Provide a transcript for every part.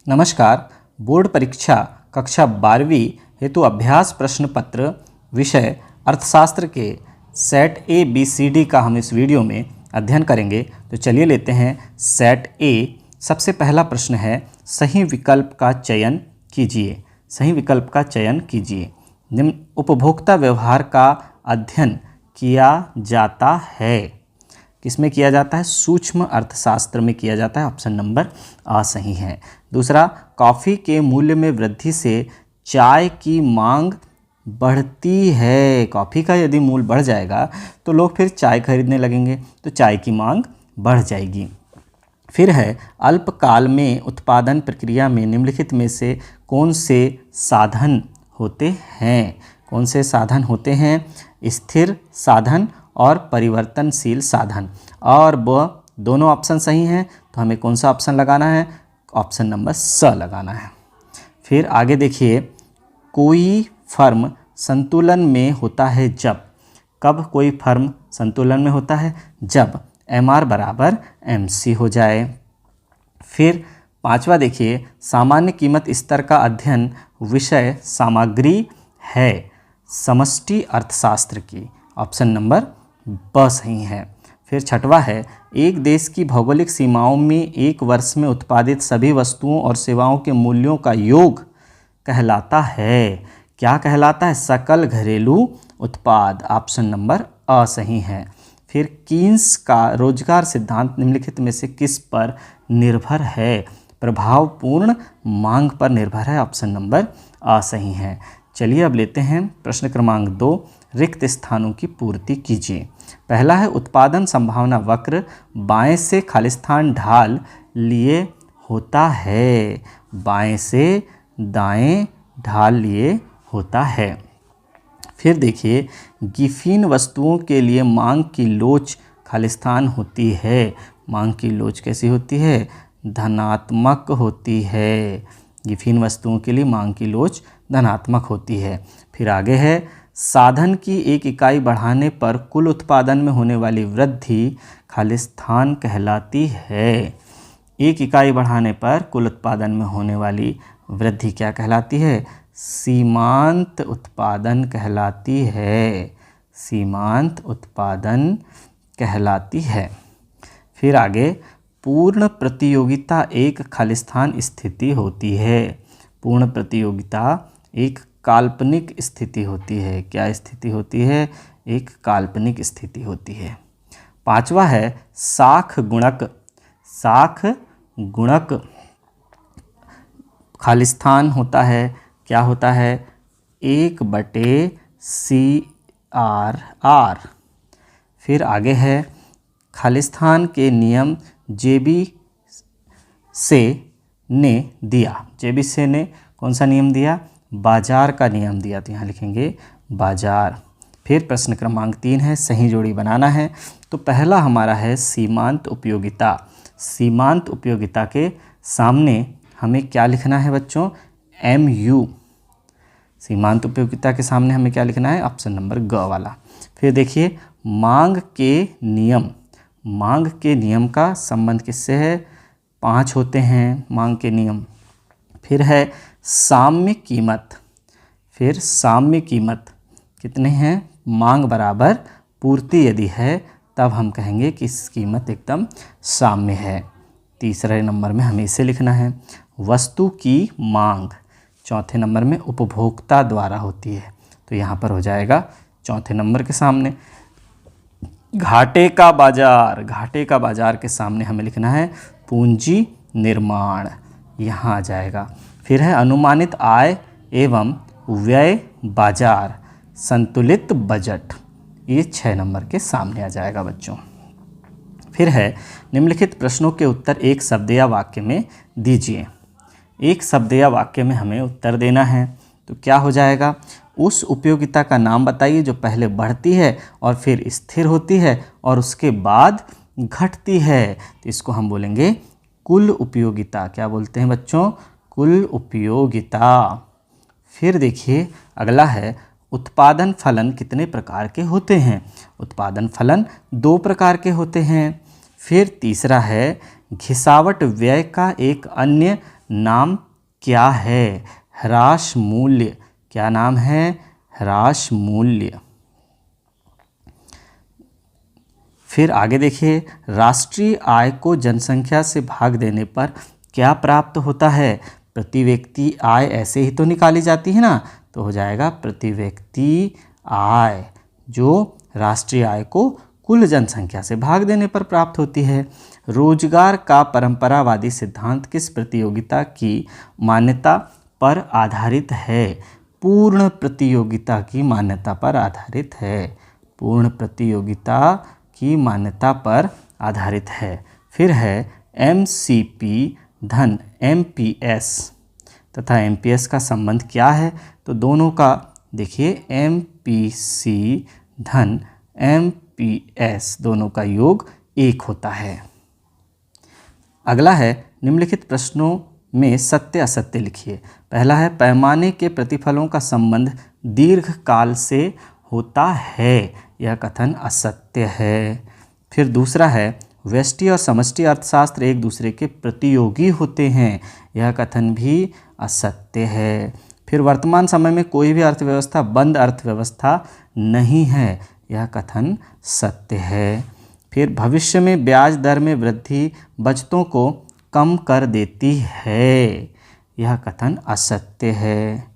नमस्कार। बोर्ड परीक्षा कक्षा 12वीं हेतु अभ्यास प्रश्न पत्र विषय अर्थशास्त्र के set A B C D का हम इस वीडियो में अध्ययन करेंगे। तो चलिए लेते हैं सेट ए। सबसे पहला प्रश्न है, सही विकल्प का चयन कीजिए। सही विकल्प का चयन कीजिए। निम्न उपभोक्ता व्यवहार का अध्ययन किया जाता है। किसमें किया जाता है? सूक्ष्म अर्थशास्त्र में किया जाता है। ऑप्शन नंबर आ सही है। दूसरा, कॉफ़ी के मूल्य में वृद्धि से चाय की मांग बढ़ती है। कॉफ़ी का यदि मूल्य बढ़ जाएगा तो लोग फिर चाय खरीदने लगेंगे, तो चाय की मांग बढ़ जाएगी। फिर है, अल्पकाल में उत्पादन प्रक्रिया में निम्नलिखित में से कौन से साधन होते हैं? कौन से साधन होते हैं? स्थिर साधन और परिवर्तनशील साधन। और वह दोनों ऑप्शन सही हैं, तो हमें कौन सा ऑप्शन लगाना है? ऑप्शन नंबर स लगाना है। फिर आगे देखिए, कोई फर्म संतुलन में होता है जब। कब कोई फर्म संतुलन में होता है? जब MR बराबर MC हो जाए। फिर पांचवा देखिए, सामान्य कीमत स्तर का अध्ययन विषय सामग्री है समष्टि अर्थशास्त्र की। ऑप्शन नंबर ब सही है। फिर छठवा है, एक देश की भौगोलिक सीमाओं में एक वर्ष में उत्पादित सभी वस्तुओं और सेवाओं के मूल्यों का योग कहलाता है। क्या कहलाता है? सकल घरेलू उत्पाद। ऑप्शन नंबर अ सही है। फिर कीन्स का रोजगार सिद्धांत निम्नलिखित में से किस पर निर्भर है? प्रभावपूर्ण मांग पर निर्भर है। ऑप्शन नंबर अ सही है। चलिए अब लेते हैं प्रश्न क्रमांक 2, रिक्त स्थानों की पूर्ति कीजिए। पहला है, उत्पादन संभावना वक्र बाएं से खालिस्तान ढाल लिए होता है। बाएं से दाएं ढाल लिए होता है। फिर देखिए, गिफिन वस्तुओं के लिए मांग की लोच खालिस्तान होती है। मांग की लोच कैसी होती है? धनात्मक होती है। गिफिन वस्तुओं के लिए मांग की लोच धनात्मक होती है। फिर आगे है, साधन की एक इकाई बढ़ाने पर कुल उत्पादन में होने वाली वृद्धि खालिस्तान कहलाती है। एक इकाई बढ़ाने पर कुल उत्पादन में होने वाली वृद्धि क्या कहलाती है? सीमांत उत्पादन कहलाती है। सीमांत उत्पादन कहलाती है। फिर आगे, पूर्ण प्रतियोगिता एक खालिस्तान स्थिति होती है। पूर्ण प्रतियोगिता एक काल्पनिक स्थिति होती है। क्या स्थिति होती है? एक काल्पनिक स्थिति होती है। पांचवा है, साख गुणक। साख गुणक खालिस्तान होता है। क्या होता है? 1/CRR। फिर आगे है, खालिस्तान के नियम जेबी से ने दिया। जेबी से ने कौन सा नियम दिया? बाजार का नियम दिया। तो यहाँ लिखेंगे बाजार। फिर प्रश्न क्रमांक 3 है, सही जोड़ी बनाना है। तो पहला हमारा है सीमांत उपयोगिता। सीमांत उपयोगिता के सामने हमें क्या लिखना है बच्चों? MU। सीमांत उपयोगिता के सामने हमें क्या लिखना है? ऑप्शन नंबर ग वाला। फिर देखिए, मांग के नियम। मांग के नियम का संबंध किससे है? 5 होते हैं मांग के नियम। फिर है साम्य कीमत। फिर साम्य कीमत कितने हैं? मांग बराबर पूर्ति यदि है तब हम कहेंगे कि इस कीमत एकदम साम्य है। तीसरे नंबर में हमें इसे लिखना है। वस्तु की मांग चौथे नंबर में उपभोक्ता द्वारा होती है। तो यहाँ पर हो जाएगा चौथे नंबर के सामने। घाटे का बाजार। घाटे का बाजार के सामने हमें लिखना है पूंजी निर्माण। यहाँ आ जाएगा। फिर है अनुमानित आय एवं व्यय बाजार संतुलित बजट। ये 6 नंबर के सामने आ जाएगा बच्चों। फिर है, निम्नलिखित प्रश्नों के उत्तर एक शब्द या वाक्य में दीजिए। एक शब्द या वाक्य में हमें उत्तर देना है। तो क्या हो जाएगा? उस उपयोगिता का नाम बताइए जो पहले बढ़ती है और फिर स्थिर होती है और उसके बाद घटती है। तो इसको हम बोलेंगे कुल उपयोगिता। क्या बोलते हैं बच्चों? कुल उपयोगिता। फिर देखिए, अगला है, उत्पादन फलन कितने प्रकार के होते हैं? उत्पादन फलन 2 प्रकार के होते हैं। फिर तीसरा है, घिसावट व्यय का एक अन्य नाम क्या है? ह्रास मूल्य। क्या नाम है? ह्रास मूल्य। फिर आगे देखिए, राष्ट्रीय आय को जनसंख्या से भाग देने पर क्या प्राप्त होता है? प्रति व्यक्ति आय ऐसे ही तो निकाली जाती है ना, तो हो जाएगा प्रति व्यक्ति आय, जो राष्ट्रीय आय को कुल जनसंख्या से भाग देने पर प्राप्त होती है। रोजगार का परंपरावादी सिद्धांत किस प्रतियोगिता की मान्यता पर आधारित है? पूर्ण प्रतियोगिता की मान्यता पर आधारित है। पूर्ण प्रतियोगिता की मान्यता पर आधारित है। फिर है MCP धन MPS तथा MPS का संबंध क्या है? तो दोनों का देखिए, MPC धन MPS दोनों का योग 1 होता है। अगला है, निम्नलिखित प्रश्नों में सत्य असत्य लिखिए। पहला है, पैमाने के प्रतिफलों का संबंध दीर्घ काल से होता है। यह कथन असत्य है। फिर दूसरा है, व्यष्टि और समष्टि अर्थशास्त्र एक दूसरे के प्रतियोगी होते हैं। यह कथन भी असत्य है। फिर वर्तमान समय में कोई भी अर्थव्यवस्था बंद अर्थव्यवस्था नहीं है। यह कथन सत्य है। फिर भविष्य में ब्याज दर में वृद्धि बचतों को कम कर देती है। यह कथन असत्य है।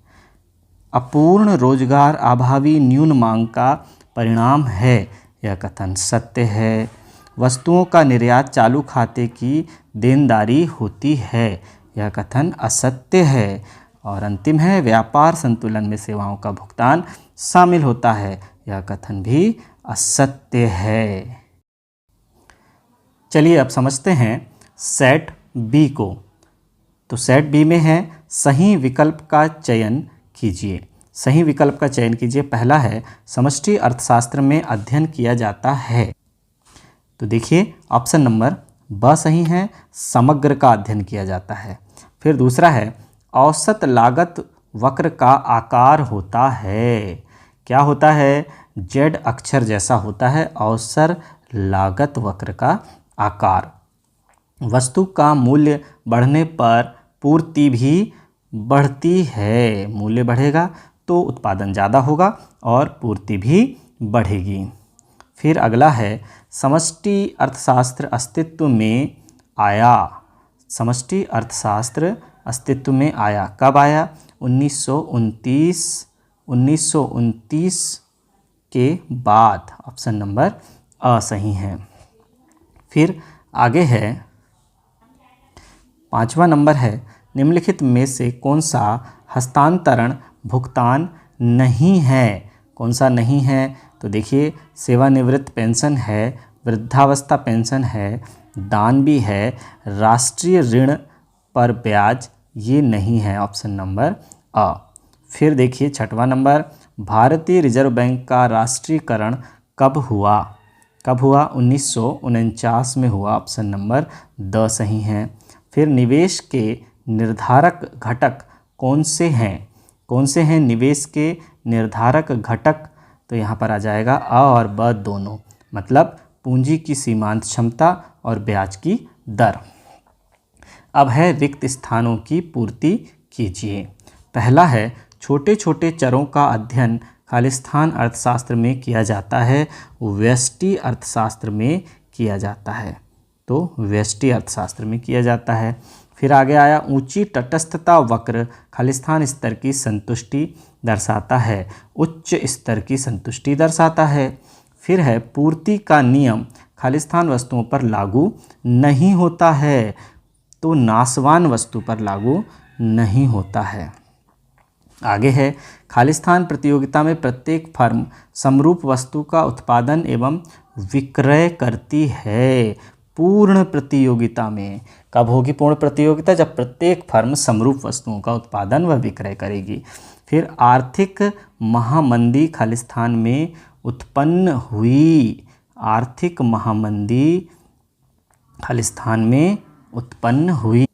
अपूर्ण रोजगार अभावी न्यून मांग का परिणाम है। यह कथन सत्य है। वस्तुओं का निर्यात चालू खाते की देनदारी होती है। यह कथन असत्य है। और अंतिम है, व्यापार संतुलन में सेवाओं का भुगतान शामिल होता है। यह कथन भी असत्य है। चलिए अब समझते हैं सेट बी को। तो सेट बी में है, सही विकल्प का चयन कीजिए। सही विकल्प का चयन कीजिए। पहला है, समष्टि अर्थशास्त्र में अध्ययन किया जाता है। तो देखिए ऑप्शन नंबर ब सही है, समग्र का अध्ययन किया जाता है। फिर दूसरा है, औसत लागत वक्र का आकार होता है। क्या होता है? जेड अक्षर जैसा होता है औसत लागत वक्र का आकार। वस्तु का मूल्य बढ़ने पर पूर्ति भी बढ़ती है। मूल्य बढ़ेगा तो उत्पादन ज़्यादा होगा और पूर्ति भी बढ़ेगी। फिर अगला है, समष्टि अर्थशास्त्र अस्तित्व में आया। समष्टि अर्थशास्त्र अस्तित्व में आया। कब आया? 1929 के बाद। ऑप्शन नंबर अ सही है। फिर आगे है, 5वां नंबर है, निम्नलिखित में से कौन सा हस्तांतरण भुगतान नहीं है? कौन सा नहीं है? तो देखिए, सेवानिवृत्त पेंशन है, वृद्धावस्था पेंशन है, दान भी है, राष्ट्रीय ऋण पर ब्याज ये नहीं है। ऑप्शन नंबर अ। फिर देखिए 6वां नंबर, भारतीय रिजर्व बैंक का राष्ट्रीयकरण कब हुआ? कब हुआ? 1949 में हुआ। ऑप्शन नंबर द सही है। फिर निवेश के निर्धारक घटक कौन से हैं? कौन से हैं निवेश के निर्धारक घटक? तो यहाँ पर आ जाएगा अ और ब दोनों, मतलब पूंजी की सीमांत क्षमता और ब्याज की दर। अब है, रिक्त स्थानों की पूर्ति कीजिए। पहला है, छोटे छोटे चरों का अध्ययन खालिस्तान अर्थशास्त्र में किया जाता है, व्यष्टि अर्थशास्त्र में किया जाता है। तो व्यष्टि अर्थशास्त्र में किया जाता है। फिर आगे आया, ऊंची तटस्थता वक्र खालिस्तान स्तर की संतुष्टि दर्शाता है, उच्च स्तर की संतुष्टि दर्शाता है। फिर है, पूर्ति का नियम खालिस्तान वस्तुओं पर लागू नहीं होता है, तो नाशवान वस्तु पर लागू नहीं होता है। आगे है, खालिस्तान प्रतियोगिता में प्रत्येक फर्म समरूप वस्तु का उत्पादन एवं विक्रय करती है। पूर्ण प्रतियोगिता में कब होगी पूर्ण प्रतियोगिता? जब प्रत्येक फर्म समरूप वस्तुओं का उत्पादन व विक्रय करेगी। फिर आर्थिक महामंदी खालिस्तान में उत्पन्न हुई। आर्थिक महामंदी खालिस्तान में उत्पन्न हुई,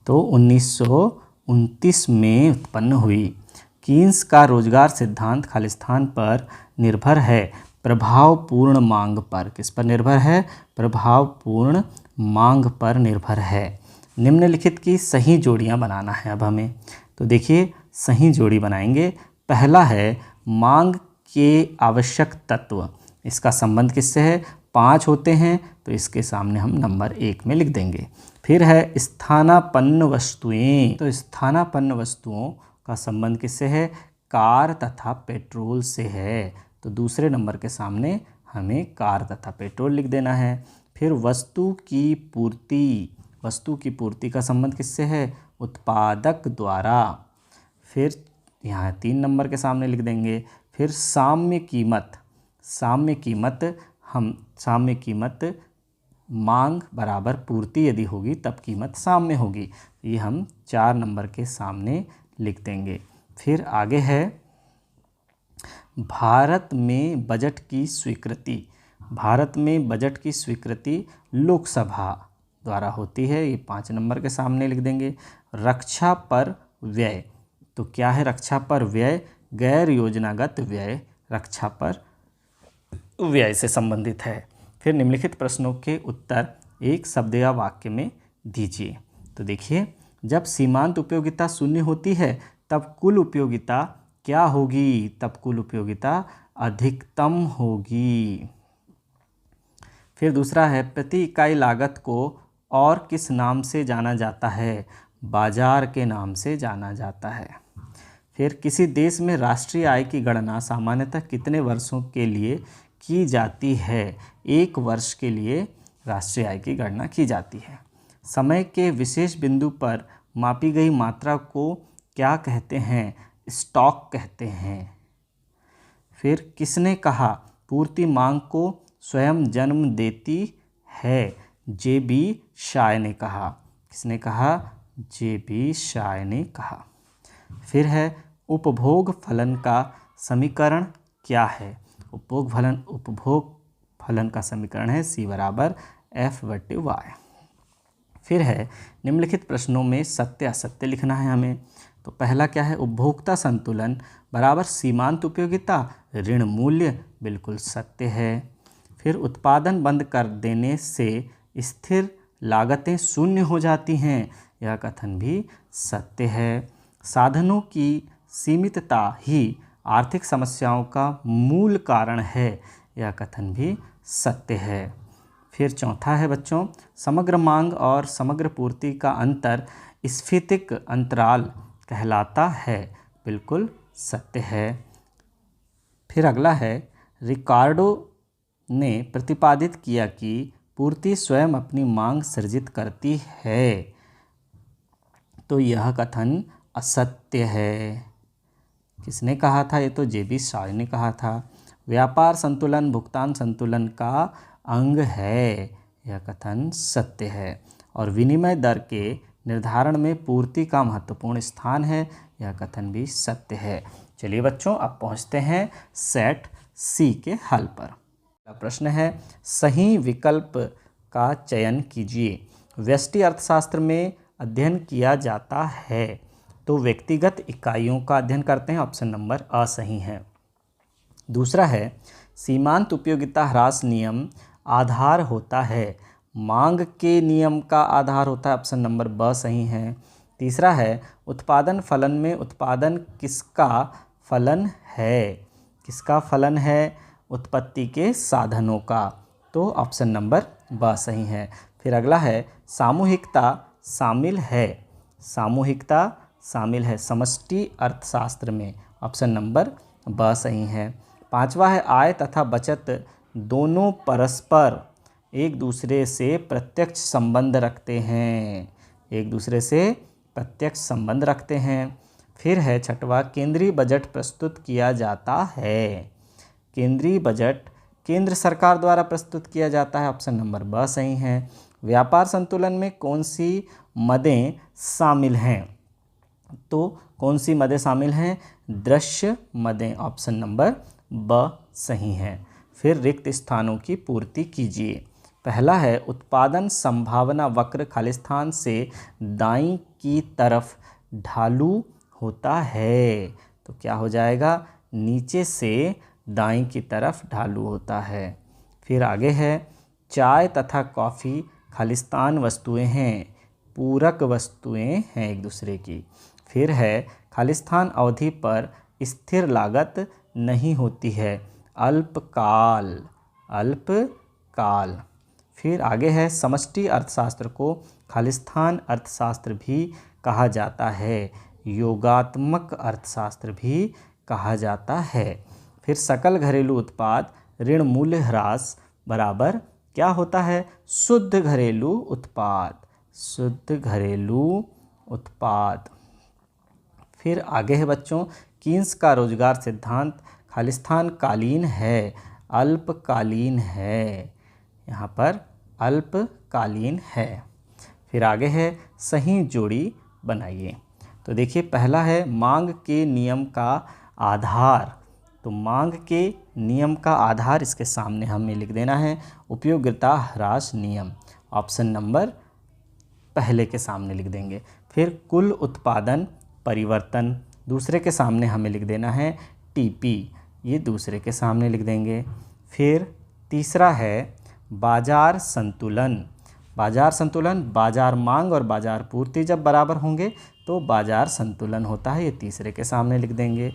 तो 1929 में उत्पन्न हुई। कीन्स का रोजगार सिद्धांत खालिस्तान पर निर्भर है, प्रभावपूर्ण मांग पर। किस पर निर्भर है? प्रभावपूर्ण मांग पर निर्भर है। निम्नलिखित की सही जोड़ियां बनाना है अब हमें। तो देखिए सही जोड़ी बनाएंगे। पहला है मांग के आवश्यक तत्व, इसका संबंध किससे है? 5 होते हैं, तो इसके सामने हम नंबर 1 में लिख देंगे। फिर है स्थानापन्न वस्तुएं, तो स्थानापन्न वस्तुओं का संबंध किससे है? कार तथा पेट्रोल से है, तो दूसरे नंबर के सामने हमें कार तथा पेट्रोल लिख देना है। फिर वस्तु की पूर्ति, वस्तु की पूर्ति का संबंध किससे है? उत्पादक द्वारा। फिर यहाँ 3 नंबर के सामने लिख देंगे। फिर साम्य कीमत, साम्य कीमत मांग बराबर पूर्ति यदि होगी तब कीमत साम्य होगी, ये हम 4 नंबर के सामने लिख देंगे। फिर आगे है भारत में बजट की स्वीकृति, भारत में बजट की स्वीकृति लोकसभा द्वारा होती है, ये 5 नंबर के सामने लिख देंगे। रक्षा पर व्यय, तो क्या है रक्षा पर व्यय? गैर योजनागत व्यय रक्षा पर व्यय से संबंधित है। फिर निम्नलिखित प्रश्नों के उत्तर एक शब्द या वाक्य में दीजिए। तो देखिए जब सीमांत उपयोगिता 0 होती है तब कुल उपयोगिता क्या होगी? तब कुल उपयोगिता अधिकतम होगी। फिर दूसरा है प्रति इकाई लागत को और किस नाम से जाना जाता है? बाजार के नाम से जाना जाता है। फिर किसी देश में राष्ट्रीय आय की गणना सामान्यतः कितने वर्षों के लिए की जाती है? 1 वर्ष के लिए राष्ट्रीय आय की गणना की जाती है। समय के विशेष बिंदु पर मापी गई मात्रा को क्या कहते हैं? स्टॉक कहते हैं। फिर किसने कहा पूर्ति मांग को स्वयं जन्म देती है? जे.बी. शाय ने कहा। किसने कहा? जे.बी. शाय ने कहा। फिर है उपभोग फलन का समीकरण क्या है? उपभोग फलन का समीकरण है C बराबर F/Y। फिर है निम्नलिखित प्रश्नों में सत्य असत्य लिखना है हमें। तो पहला क्या है? उपभोक्ता संतुलन बराबर सीमांत उपयोगिता ऋण मूल्य, बिल्कुल सत्य है। फिर उत्पादन बंद कर देने से स्थिर लागतें 0 हो जाती हैं, यह कथन भी सत्य है। साधनों की सीमितता ही आर्थिक समस्याओं का मूल कारण है, यह कथन भी सत्य है। फिर चौथा है बच्चों समग्र मांग और समग्र पूर्ति का अंतर स्फीतिक अंतराल कहलाता है, बिल्कुल सत्य है। फिर अगला है रिकार्डो ने प्रतिपादित किया कि पूर्ति स्वयं अपनी मांग सृजित करती है, तो यह कथन असत्य है। किसने कहा था? ये तो जे.बी. शाय ने कहा था। व्यापार संतुलन भुगतान संतुलन का अंग है, यह कथन सत्य है। और विनिमय दर के निर्धारण में पूर्ति का महत्वपूर्ण स्थान है, यह कथन भी सत्य है। चलिए बच्चों अब पहुंचते हैं सेट सी के हल पर। प्रश्न है सही विकल्प का चयन कीजिए। व्यष्टि अर्थशास्त्र में अध्ययन किया जाता है, तो व्यक्तिगत इकाइयों का अध्ययन करते हैं, ऑप्शन नंबर अ सही है। दूसरा है सीमांत उपयोगिता ह्रास नियम आधार होता है, मांग के नियम का आधार होता है, ऑप्शन नंबर ब सही है। तीसरा है उत्पादन फलन में उत्पादन किसका फलन है? किसका फलन है? उत्पत्ति के साधनों का, तो ऑप्शन नंबर ब सही है। फिर अगला है सामूहिकता शामिल है, सामूहिकता शामिल है समष्टि अर्थशास्त्र में, ऑप्शन नंबर ब सही है। पांचवा है आय तथा बचत दोनों परस्पर एक दूसरे से प्रत्यक्ष संबंध रखते हैं, एक दूसरे से प्रत्यक्ष संबंध रखते हैं। फिर है छठवा केंद्रीय बजट प्रस्तुत किया जाता है, केंद्रीय बजट केंद्र सरकार द्वारा प्रस्तुत किया जाता है, ऑप्शन नंबर ब सही है। व्यापार संतुलन में कौन सी मदें शामिल हैं? तो कौन सी मदें शामिल हैं? दृश्य मदें, ऑप्शन नंबर ब सही है। फिर रिक्त स्थानों की पूर्ति कीजिए। पहला है उत्पादन संभावना वक्र खालिस्तान से दाईं की तरफ ढालू होता है, तो क्या हो जाएगा? नीचे से दाईं की तरफ ढालू होता है। फिर आगे है चाय तथा कॉफ़ी खालिस्तान वस्तुएं हैं, पूरक वस्तुएं हैं एक दूसरे की। फिर है खालिस्तान अवधि पर स्थिर लागत नहीं होती है, अल्पकाल, अल्पकाल। फिर आगे है समष्टि अर्थशास्त्र को खालिस्तान अर्थशास्त्र भी कहा जाता है, योगात्मक अर्थशास्त्र भी कहा जाता है। फिर सकल घरेलू उत्पाद ऋण मूल्य ह्रास बराबर क्या होता है, शुद्ध घरेलू उत्पाद, शुद्ध घरेलू उत्पाद। फिर आगे है बच्चों कीन्स का रोजगार सिद्धांत खालिस्तान कालीन है, अल्पकालीन है, यहाँ पर अल्पकालीन है। फिर आगे है सही जोड़ी बनाइए। तो देखिए पहला है मांग के नियम का आधार। तो मांग के नियम का आधार इसके सामने हमें लिख देना है उपयोगिता ह्रास नियम, ऑप्शन नंबर पहले के सामने लिख देंगे। फिर कुल उत्पादन परिवर्तन दूसरे के सामने हमें लिख देना है टीपी, ये दूसरे के सामने लिख देंगे। फिर तीसरा है बाजार संतुलन। बाजार संतुलन, बाजार मांग और बाजार पूर्ति जब बराबर होंगे तो बाजार संतुलन होता है, ये तीसरे के सामने लिख देंगे।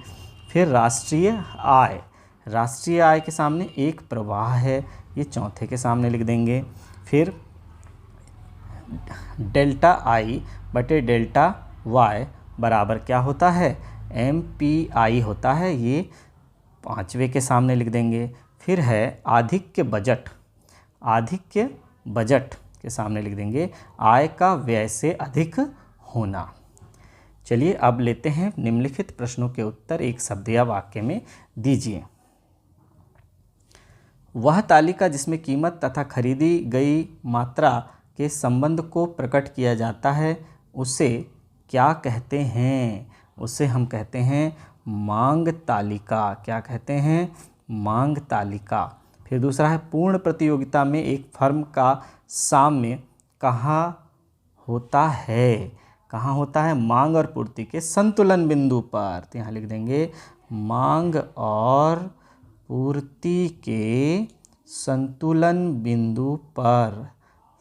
फिर राष्ट्रीय आय, राष्ट्रीय आय के सामने एक प्रवाह है, ये चौथे के सामने लिख देंगे। फिर डेल्टा आई बटे डेल्टा वाई बराबर क्या होता है, MPI होता है, ये पांचवे के सामने लिख देंगे। फिर है आधिक्य बजट, आधिक्य बजट के सामने लिख देंगे आय का व्यय से अधिक होना। चलिए अब लेते हैं निम्नलिखित प्रश्नों के उत्तर एक शब्द या वाक्य में दीजिए। वह तालिका जिसमें कीमत तथा खरीदी गई मात्रा के संबंध को प्रकट किया जाता है उसे क्या कहते हैं, उसे हम कहते हैं मांग तालिका। क्या कहते हैं, मांग तालिका। फिर दूसरा है पूर्ण प्रतियोगिता में एक फर्म का साम्य कहाँ होता है, कहाँ होता है, मांग और पूर्ति के संतुलन बिंदु पर। तो यहाँ लिख देंगे मांग और पूर्ति के संतुलन बिंदु पर,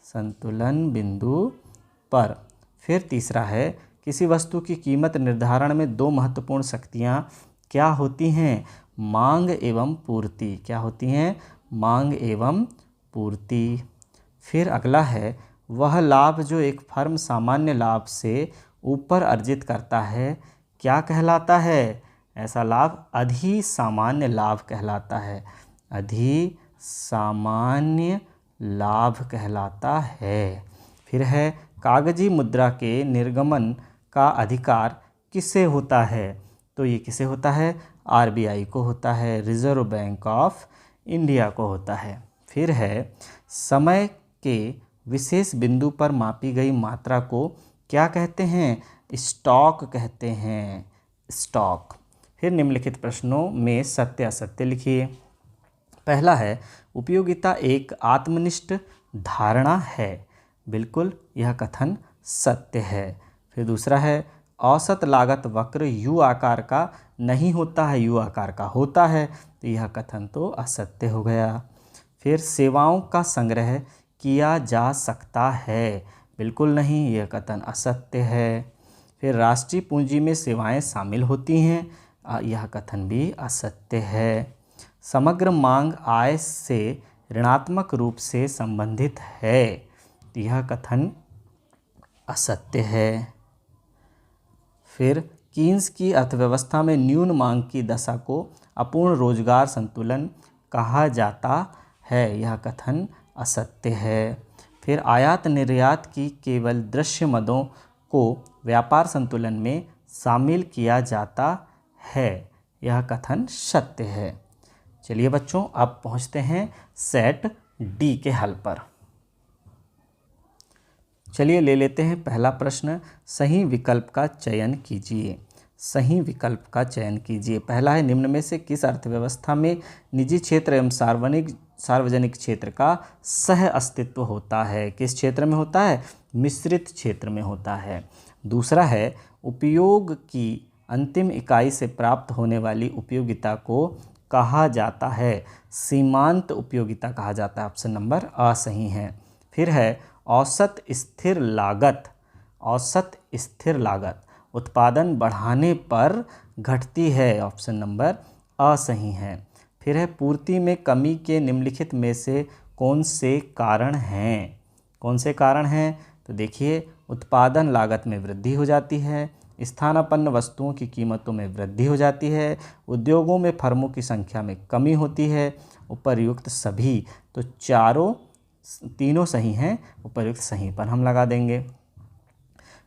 संतुलन बिंदु पर। फिर तीसरा है किसी वस्तु की कीमत निर्धारण में दो महत्वपूर्ण शक्तियाँ क्या होती हैं, मांग एवं पूर्ति। क्या होती हैं, मांग एवं पूर्ति। फिर अगला है वह लाभ जो एक फर्म सामान्य लाभ से ऊपर अर्जित करता है क्या कहलाता है, ऐसा लाभ अधिसामान्य लाभ कहलाता है, अधिसामान्य लाभ कहलाता है। फिर है कागजी मुद्रा के निर्गमन का अधिकार किसे होता है, तो ये किसे होता है, RBI को होता है, रिजर्व बैंक ऑफ इंडिया को होता है। फिर है समय के विशेष बिंदु पर मापी गई मात्रा को क्या कहते हैं, स्टॉक कहते हैं, स्टॉक। फिर निम्नलिखित प्रश्नों में सत्य असत्य लिखिए। पहला है उपयोगिता एक आत्मनिष्ठ धारणा है, बिल्कुल यह कथन सत्य है। फिर दूसरा है औसत लागत वक्र U आकार का नहीं होता है, U आकार का होता है, तो यह कथन तो असत्य हो गया। फिर सेवाओं का संग्रह किया जा सकता है, बिल्कुल नहीं, यह कथन असत्य है। फिर राष्ट्रीय पूंजी में सेवाएं शामिल होती हैं, यह कथन भी असत्य है। समग्र मांग आय से ऋणात्मक रूप से संबंधित है, यह कथन असत्य है। फिर कीन्स की अर्थव्यवस्था में न्यून मांग की दशा को अपूर्ण रोजगार संतुलन कहा जाता है, यह कथन असत्य है। फिर आयात निर्यात की केवल दृश्य मदों को व्यापार संतुलन में शामिल किया जाता है, यह कथन सत्य है। चलिए बच्चों अब पहुंचते हैं सेट डी के हल पर। चलिए ले लेते हैं पहला प्रश्न, सही विकल्प का चयन कीजिए, सही विकल्प का चयन कीजिए। पहला है निम्न में से किस अर्थव्यवस्था में निजी क्षेत्र एवं सार्वजनिक क्षेत्र का सह अस्तित्व होता है, किस क्षेत्र में होता है, मिश्रित क्षेत्र में होता है। दूसरा है उपयोग की अंतिम इकाई से प्राप्त होने वाली उपयोगिता को कहा जाता है, सीमांत उपयोगिता कहा जाता है, ऑप्शन नंबर अ सही है। फिर है औसत स्थिर लागत, औसत स्थिर लागत उत्पादन बढ़ाने पर घटती है, ऑप्शन नंबर अ सही है। फिर है पूर्ति में कमी के निम्नलिखित में से कौन से कारण हैं? कौन से कारण हैं? तो देखिए, उत्पादन लागत में वृद्धि हो जाती है, स्थानापन्न वस्तुओं की कीमतों में वृद्धि हो जाती है, उद्योगों में फर्मों की संख्या में कमी होती है, उपर्युक्त सभी। तो तीनों सही हैं, उपर्युक्त सही पर हम लगा देंगे।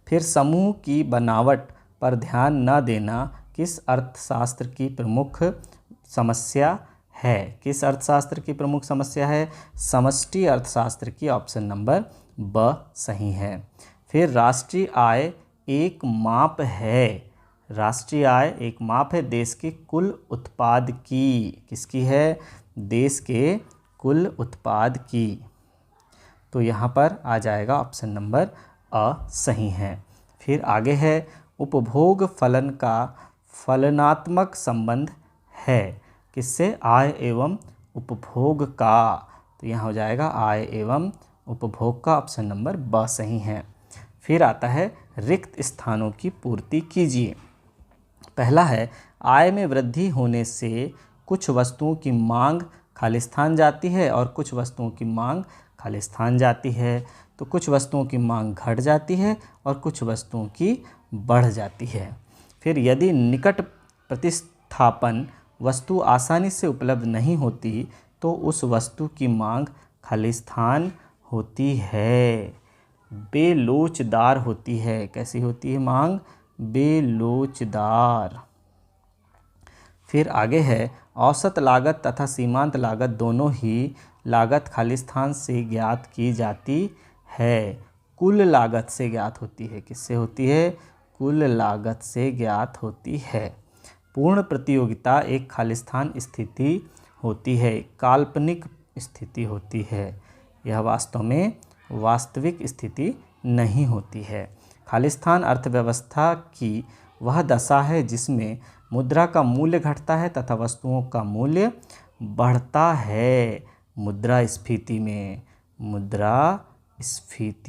फिर समूह की बनावट पर ध्यान न देना किस अर्थशास्त्र की प्रमुख समस्या है? किस अर्थशास्त्र की प्रमुख समस्या है? समष्टि अर्थशास्त्र की, ऑप्शन नंबर ब सही है। फिर राष्ट्रीय आय एक माप है। राष्ट्रीय आय एक माप है देश के कुल उत्पाद की। किसकी है? देश के कुल उत्पाद की। तो यहाँ पर आ जाएगा ऑप्शन नंबर अ सही है। फिर आगे है उपभोग फलन का फलनात्मक संबंध है किससे? आय एवं उपभोग का। तो यहाँ हो जाएगा आय एवं उपभोग का, ऑप्शन नंबर ब सही है। फिर आता है रिक्त स्थानों की पूर्ति कीजिए। पहला है आय में वृद्धि होने से कुछ वस्तुओं की मांग खाली स्थान जाती है और कुछ वस्तुओं की मांग खाली स्थान जाती है। तो कुछ वस्तुओं की मांग घट जाती है और कुछ वस्तुओं की बढ़ जाती है। फिर यदि निकट प्रतिस्थापन वस्तु आसानी से उपलब्ध नहीं होती तो उस वस्तु की मांग खाली स्थान होती है, बेलोचदार होती है। कैसी होती है मांग? बेलोचदार। फिर आगे है औसत लागत तथा सीमांत लागत दोनों ही लागत खाली स्थान से ज्ञात की जाती है, कुल लागत से ज्ञात होती है। किससे होती है? कुल लागत से ज्ञात होती है। पूर्ण प्रतियोगिता एक खाली स्थान स्थिति होती है, काल्पनिक स्थिति होती है। यह वास्तव में वास्तविक स्थिति नहीं होती है। खालिस्तान अर्थव्यवस्था की वह दशा है जिसमें मुद्रा का मूल्य घटता है तथा वस्तुओं का मूल्य बढ़ता है। मुद्रास्फीति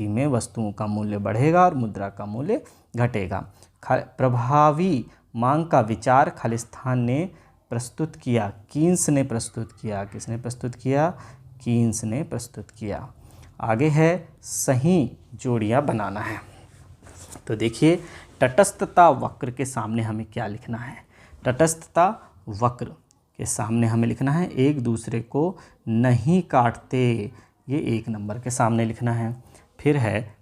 में वस्तुओं का मूल्य बढ़ेगा और मुद्रा का मूल्य घटेगा। प्रभावी मांग का विचार खालिस्तान ने प्रस्तुत किया, कीन्स ने प्रस्तुत किया। किसने प्रस्तुत किया? कीन्स ने प्रस्तुत किया। आगे है सही जोड़ियाँ बनाना है। तो देखिए, तटस्थता वक्र के सामने हमें क्या लिखना है? तटस्थता वक्र के सामने हमें लिखना है एक दूसरे को नहीं काटते, ये 1 नंबर के सामने लिखना है। फिर है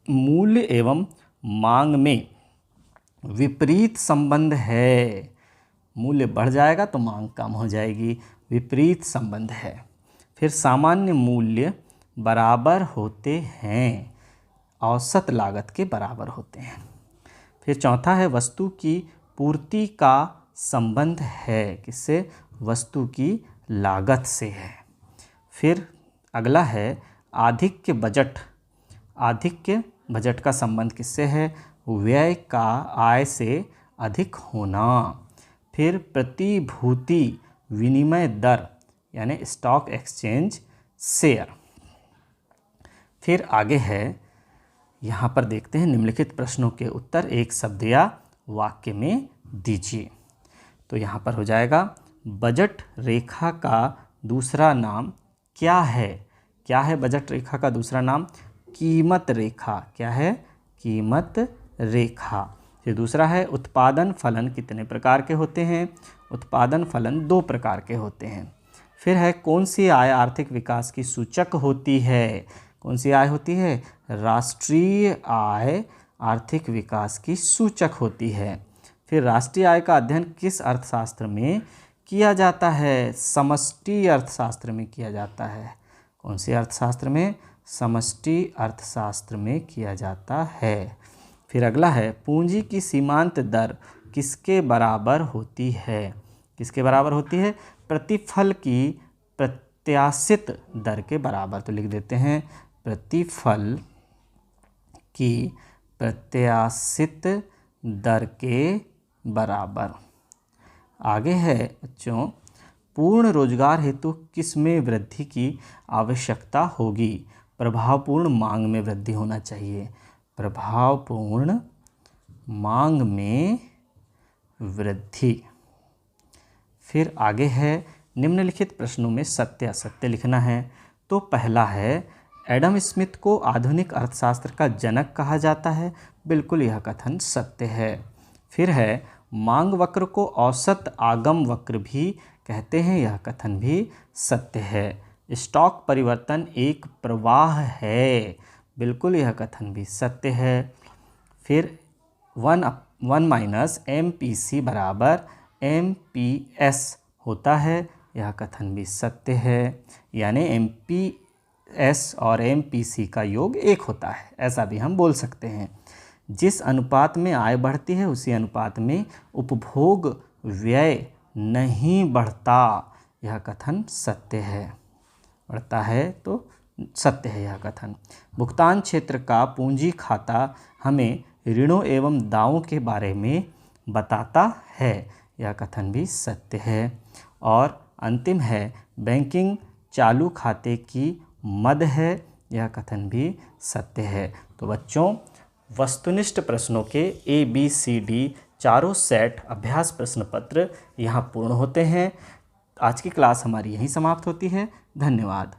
मूल्य एवं मांग में विपरीत संबंध है। मूल्य बढ़ जाएगा तो मांग कम हो जाएगी, विपरीत संबंध है। फिर सामान्य मूल्य बराबर होते हैं, औसत लागत के बराबर होते हैं। फिर चौथा है वस्तु की पूर्ति का संबंध है। किससे? वस्तु की लागत से है। फिर अगला है आधिक्य बजट। आधिक्य बजट का संबंध किससे है? व्यय का आय से अधिक होना। फिर प्रतिभूति विनिमय दर यानी स्टॉक एक्सचेंज शेयर। फिर आगे है, यहाँ पर देखते हैं निम्नलिखित प्रश्नों के उत्तर एक शब्द या वाक्य में दीजिए। तो यहाँ पर हो जाएगा बजट रेखा का दूसरा नाम क्या है? क्या है बजट रेखा का दूसरा नाम? कीमत रेखा। क्या है? कीमत रेखा। फिर दूसरा है उत्पादन फलन कितने प्रकार के होते हैं? उत्पादन फलन 2 प्रकार के होते हैं। फिर है कौन सी आय आर्थिक विकास की सूचक होती है? कौन सी आय होती है? राष्ट्रीय आय आर्थिक विकास की सूचक होती है। फिर राष्ट्रीय आय का अध्ययन किस अर्थशास्त्र में किया जाता है? समष्टि अर्थशास्त्र में किया जाता है। कौन से अर्थशास्त्र में? समष्टि अर्थशास्त्र में किया जाता है। फिर अगला है पूंजी की सीमांत दर किसके बराबर होती है? किसके बराबर होती है? प्रतिफल की प्रत्याशित दर के बराबर। तो लिख देते हैं प्रतिफल की प्रत्याशित दर के बराबर। आगे है बच्चों, पूर्ण रोजगार हेतु किस में वृद्धि की आवश्यकता होगी? प्रभावपूर्ण मांग में वृद्धि होना चाहिए। प्रभावपूर्ण मांग में वृद्धि। फिर आगे है निम्नलिखित प्रश्नों में सत्य असत्य लिखना है। तो पहला है एडम स्मिथ को आधुनिक अर्थशास्त्र का जनक कहा जाता है। बिल्कुल यह कथन सत्य है। फिर है मांग वक्र को औसत आगम वक्र भी कहते हैं। यह कथन भी सत्य है। स्टॉक परिवर्तन एक प्रवाह है। बिल्कुल यह कथन भी सत्य है। फिर 1 - MPC बराबर MPS होता है। यह कथन भी सत्य है। यानी MPS और MPC का योग 1 होता है, ऐसा भी हम बोल सकते हैं। जिस अनुपात में आय बढ़ती है उसी अनुपात में उपभोग व्यय नहीं बढ़ता। यह कथन सत्य है। बढ़ता है तो सत्य है यह कथन। भुगतान क्षेत्र का पूंजी खाता हमें ऋणों एवं दावों के बारे में बताता है। यह कथन भी सत्य है। और अंतिम है बैंकिंग चालू खाते की मद है। यह कथन भी सत्य है। तो बच्चों, वस्तुनिष्ठ प्रश्नों के ABCD चारों सेट अभ्यास प्रश्न पत्र यहाँ पूर्ण होते हैं। आज की क्लास हमारी यहीं समाप्त होती है। धन्यवाद।